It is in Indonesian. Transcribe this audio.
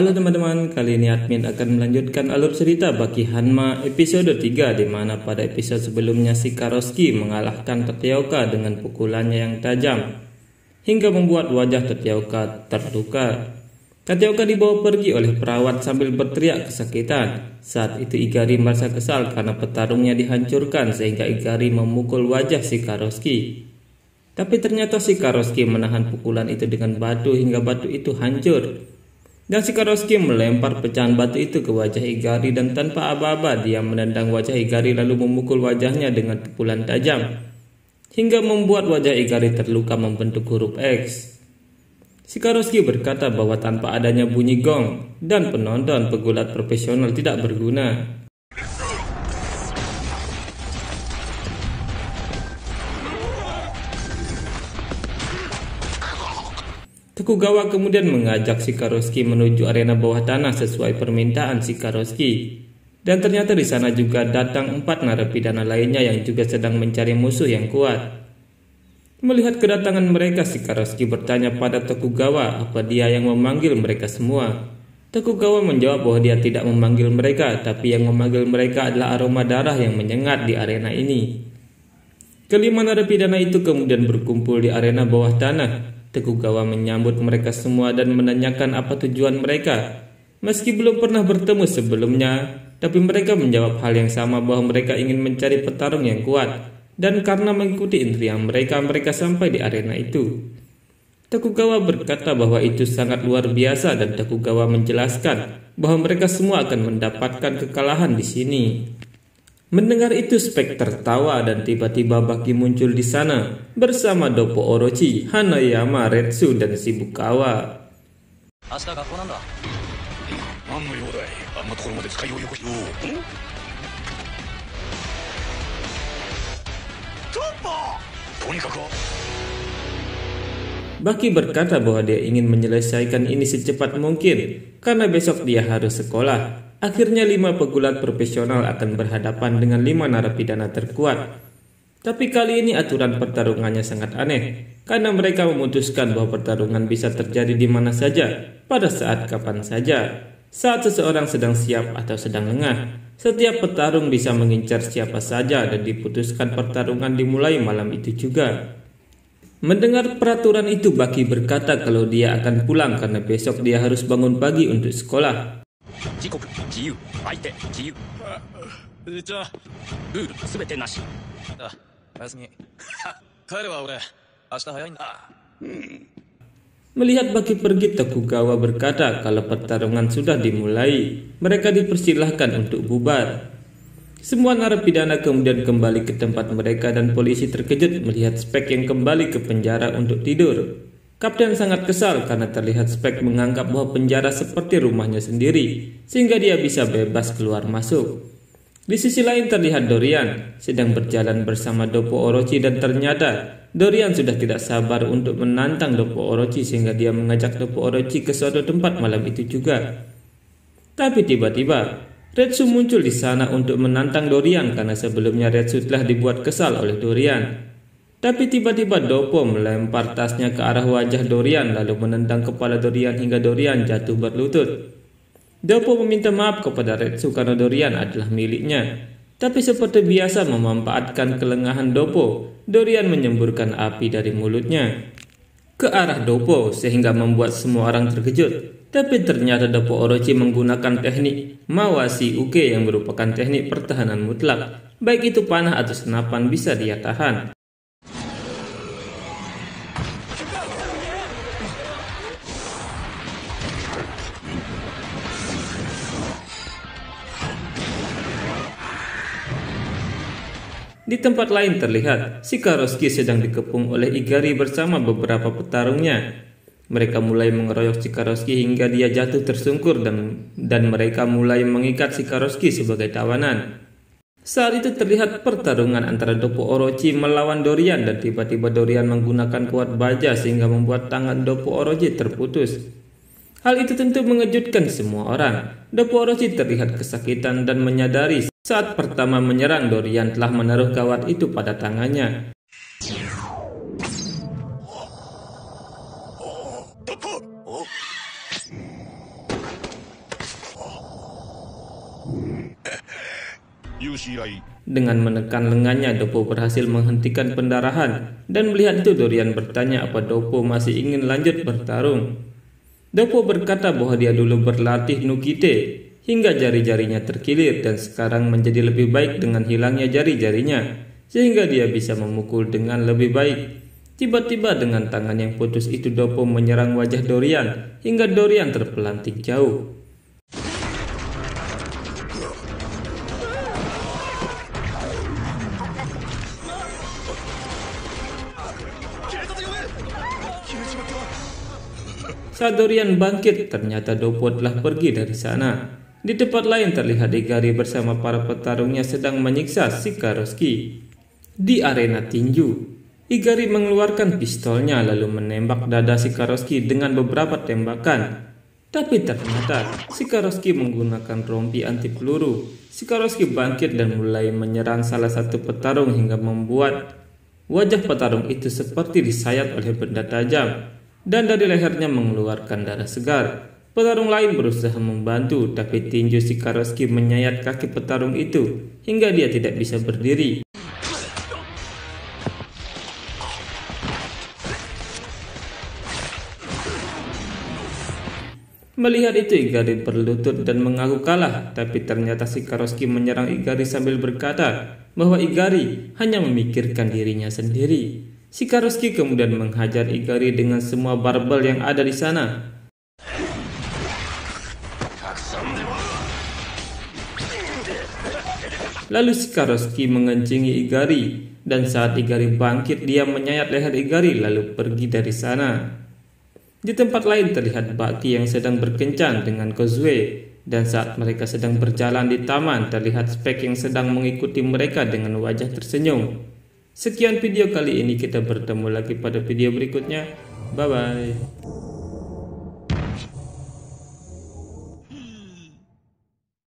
Halo teman-teman, kali ini admin akan melanjutkan alur cerita Baki Hanma episode 3, di mana pada episode sebelumnya Shikaroski mengalahkan Tateoka dengan pukulannya yang tajam hingga membuat wajah Tateoka terluka. Tateoka dibawa pergi oleh perawat sambil berteriak kesakitan. Saat itu Igari merasa kesal karena petarungnya dihancurkan sehingga Igari memukul wajah Shikaroski. Tapi ternyata Shikaroski menahan pukulan itu dengan batu hingga batu itu hancur. Dan Shikaroski melempar pecahan batu itu ke wajah Igari dan tanpa aba-aba dia menendang wajah Igari lalu memukul wajahnya dengan pukulan tajam hingga membuat wajah Igari terluka membentuk huruf X. Shikaroski berkata bahwa tanpa adanya bunyi gong dan penonton, pegulat profesional tidak berguna. Tokugawa kemudian mengajak Shikaroski menuju arena bawah tanah sesuai permintaan Shikaroski. Dan ternyata di sana juga datang 4 narapidana lainnya yang juga sedang mencari musuh yang kuat. Melihat kedatangan mereka, Shikaroski bertanya pada Tokugawa apa dia yang memanggil mereka semua. Tokugawa menjawab bahwa dia tidak memanggil mereka, tapi yang memanggil mereka adalah aroma darah yang menyengat di arena ini. Kelima narapidana itu kemudian berkumpul di arena bawah tanah. Tokugawa menyambut mereka semua dan menanyakan apa tujuan mereka. Meski belum pernah bertemu sebelumnya, tapi mereka menjawab hal yang sama bahwa mereka ingin mencari petarung yang kuat. Dan karena mengikuti intrian mereka sampai di arena itu. Tokugawa berkata bahwa itu sangat luar biasa dan Tokugawa menjelaskan bahwa mereka semua akan mendapatkan kekalahan di sini. Mendengar itu Spek tertawa dan tiba-tiba Baki muncul di sana bersama Doppo Orochi, Hanayama, Retsu, dan Shibukawa. Baki berkata bahwa dia ingin menyelesaikan ini secepat mungkin karena besok dia harus sekolah. Akhirnya 5 pegulat profesional akan berhadapan dengan 5 narapidana terkuat. Tapi kali ini aturan pertarungannya sangat aneh, karena mereka memutuskan bahwa pertarungan bisa terjadi di mana saja, pada saat kapan saja. Saat seseorang sedang siap atau sedang lengah, setiap petarung bisa mengincar siapa saja dan diputuskan pertarungan dimulai malam itu juga. Mendengar peraturan itu, Baki berkata kalau dia akan pulang karena besok dia harus bangun pagi untuk sekolah. Melihat Baki pergi, Tokugawa berkata kalau pertarungan sudah dimulai, mereka dipersilahkan untuk bubar. Semua narapidana kemudian kembali ke tempat mereka dan polisi terkejut melihat Spek yang kembali ke penjara untuk tidur. Kapten sangat kesal karena terlihat Spek menganggap bahwa penjara seperti rumahnya sendiri, sehingga dia bisa bebas keluar masuk. Di sisi lain terlihat Dorian sedang berjalan bersama Doppo Orochi dan ternyata Dorian sudah tidak sabar untuk menantang Doppo Orochi sehingga dia mengajak Doppo Orochi ke suatu tempat malam itu juga. Tapi tiba-tiba Retsu muncul di sana untuk menantang Dorian karena sebelumnya Retsu telah dibuat kesal oleh Dorian. Tapi tiba-tiba Doppo melempar tasnya ke arah wajah Dorian lalu menendang kepala Dorian hingga Dorian jatuh berlutut. Doppo meminta maaf kepada Retsu karena Dorian adalah miliknya. Tapi seperti biasa memanfaatkan kelengahan Doppo, Dorian menyemburkan api dari mulutnya ke arah Doppo sehingga membuat semua orang terkejut. Tapi ternyata Doppo Orochi menggunakan teknik Mawashi Uke yang merupakan teknik pertahanan mutlak. Baik itu panah atau senapan bisa dia tahan. Di tempat lain terlihat Shikaroski sedang dikepung oleh Igari bersama beberapa petarungnya. Mereka mulai mengeroyok Shikaroski hingga dia jatuh tersungkur dan mereka mulai mengikat Shikaroski sebagai tawanan. Saat itu terlihat pertarungan antara Doppo Orochi melawan Dorian dan tiba-tiba Dorian menggunakan kuat baja sehingga membuat tangan Doppo Orochi terputus. Hal itu tentu mengejutkan semua orang. Doppo Orochi terlihat kesakitan dan menyadari saat pertama menyerang Dorian telah menaruh kawat itu pada tangannya. Dengan menekan lengannya, Doppo berhasil menghentikan pendarahan, dan melihat itu Dorian bertanya apa Doppo masih ingin lanjut bertarung. Doppo berkata bahwa dia dulu berlatih Nukite hingga jari-jarinya terkilir dan sekarang menjadi lebih baik dengan hilangnya jari-jarinya, sehingga dia bisa memukul dengan lebih baik. Tiba-tiba dengan tangan yang putus itu Doppo menyerang wajah Dorian hingga Dorian terpelanting jauh. Saat Dorian bangkit, ternyata Doppo telah pergi dari sana. Di tempat lain terlihat Igari bersama para petarungnya sedang menyiksa Shikanosuke. Di arena tinju, Igari mengeluarkan pistolnya lalu menembak dada Shikanosuke dengan beberapa tembakan. Tapi ternyata Shikanosuke menggunakan rompi anti peluru. Shikanosuke bangkit dan mulai menyerang salah satu petarung hingga membuat wajah petarung itu seperti disayat oleh benda tajam. Dan dari lehernya mengeluarkan darah segar. Petarung lain berusaha membantu, tapi tinju Shikanosuke menyayat kaki petarung itu hingga dia tidak bisa berdiri. Melihat itu Igari berlutut dan mengaku kalah, tapi ternyata Shikanosuke menyerang Igari sambil berkata bahwa Igari hanya memikirkan dirinya sendiri. Shikanosuke kemudian menghajar Igari dengan semua barbel yang ada di sana. Lalu Shikanosuke mengencingi Igari, dan saat Igari bangkit dia menyayat leher Igari lalu pergi dari sana. Di tempat lain terlihat Baki yang sedang berkencan dengan Kozue, dan saat mereka sedang berjalan di taman terlihat Spek yang sedang mengikuti mereka dengan wajah tersenyum. Sekian video kali ini, kita bertemu lagi pada video berikutnya. Bye bye.